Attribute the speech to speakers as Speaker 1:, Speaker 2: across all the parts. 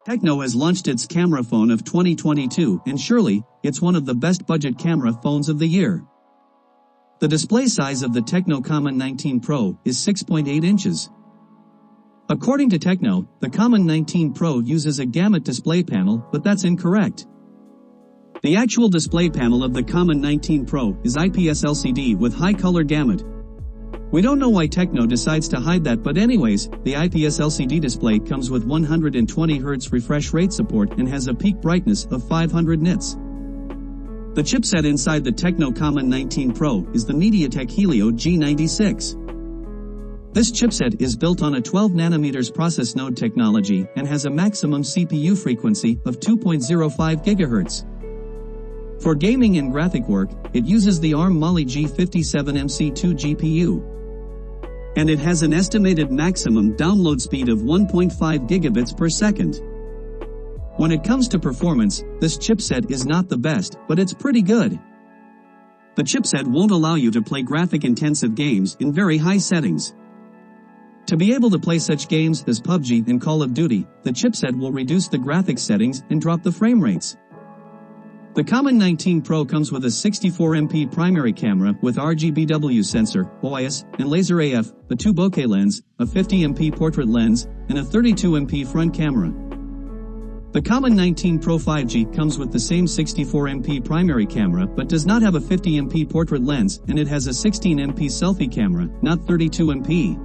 Speaker 1: Tecno has launched its camera phone of 2022, and surely, it's one of the best budget camera phones of the year. The display size of the Tecno Camon 19 Pro is 6.8 inches. According to Tecno, the Camon 19 Pro uses a Gamut display panel, but that's incorrect. The actual display panel of the Camon 19 Pro is IPS LCD with high-color Gamut. We don't know why Tecno decides to hide that, but anyways, the IPS LCD display comes with 120 Hz refresh rate support and has a peak brightness of 500 nits. The chipset inside the Tecno Camon 19 Pro is the MediaTek Helio G96. This chipset is built on a 12nm process node technology and has a maximum CPU frequency of 2.05 GHz. For gaming and graphic work, it uses the ARM Mali G57MC2 GPU. And it has an estimated maximum download speed of 1.5 gigabits per second. When it comes to performance, this chipset is not the best, but it's pretty good. The chipset won't allow you to play graphic-intensive games in very high settings. To be able to play such games as PUBG and Call of Duty, the chipset will reduce the graphics settings and drop the frame rates. The Camon 19 Pro comes with a 64MP primary camera with RGBW sensor, OIS, and laser AF, a 2 bokeh lens, a 50MP portrait lens, and a 32MP front camera. The Camon 19 Pro 5G comes with the same 64MP primary camera but does not have a 50MP portrait lens, and it has a 16MP selfie camera, not 32MP.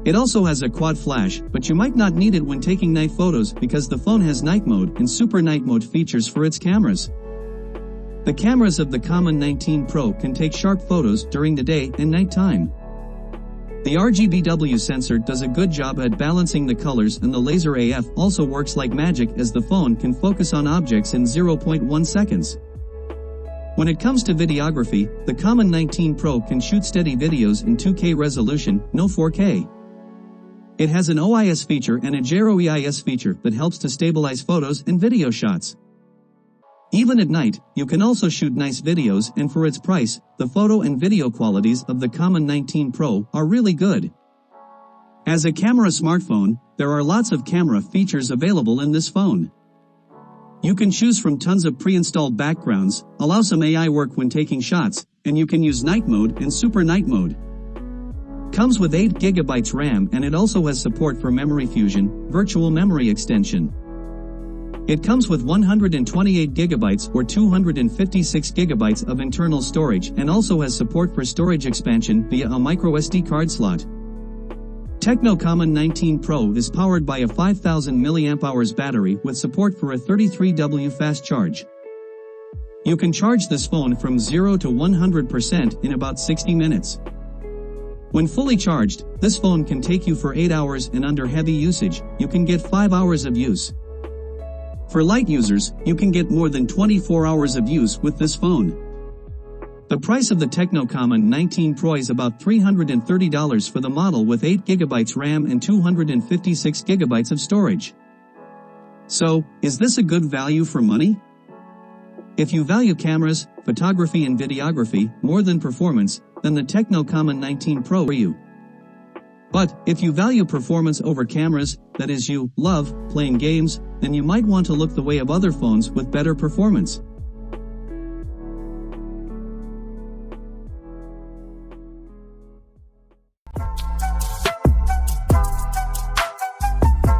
Speaker 1: It also has a quad flash, but you might not need it when taking night photos because the phone has night mode and super night mode features for its cameras. The cameras of the Camon 19 Pro can take sharp photos during the day and night time. The RGBW sensor does a good job at balancing the colors, and the laser AF also works like magic as the phone can focus on objects in 0.1 seconds. When it comes to videography, the Camon 19 Pro can shoot steady videos in 2K resolution, no 4K. It has an OIS feature and a gyro EIS feature that helps to stabilize photos and video shots. Even at night, you can also shoot nice videos, and for its price, the photo and video qualities of the Camon 19 Pro are really good. As a camera smartphone, there are lots of camera features available in this phone. You can choose from tons of pre-installed backgrounds, allow some AI work when taking shots, and you can use night mode and super night mode. Comes with 8GB RAM, and it also has support for memory fusion, virtual memory extension. It comes with 128GB or 256GB of internal storage and also has support for storage expansion via a microSD card slot. Tecno Camon 19 Pro is powered by a 5000 mAh battery with support for a 33W fast charge. You can charge this phone from 0 to 100% in about 60 minutes. When fully charged, this phone can take you for 8 hours, and under heavy usage, you can get 5 hours of use. For light users, you can get more than 24 hours of use with this phone. The price of the Tecno Camon 19 Pro is about $330 for the model with 8GB RAM and 256GB of storage. So, is this a good value for money? If you value cameras, photography and videography more than performance, then the Tecno Camon 19 Pro for you. But, if you value performance over cameras, that is you love playing games, then you might want to look the way of other phones with better performance.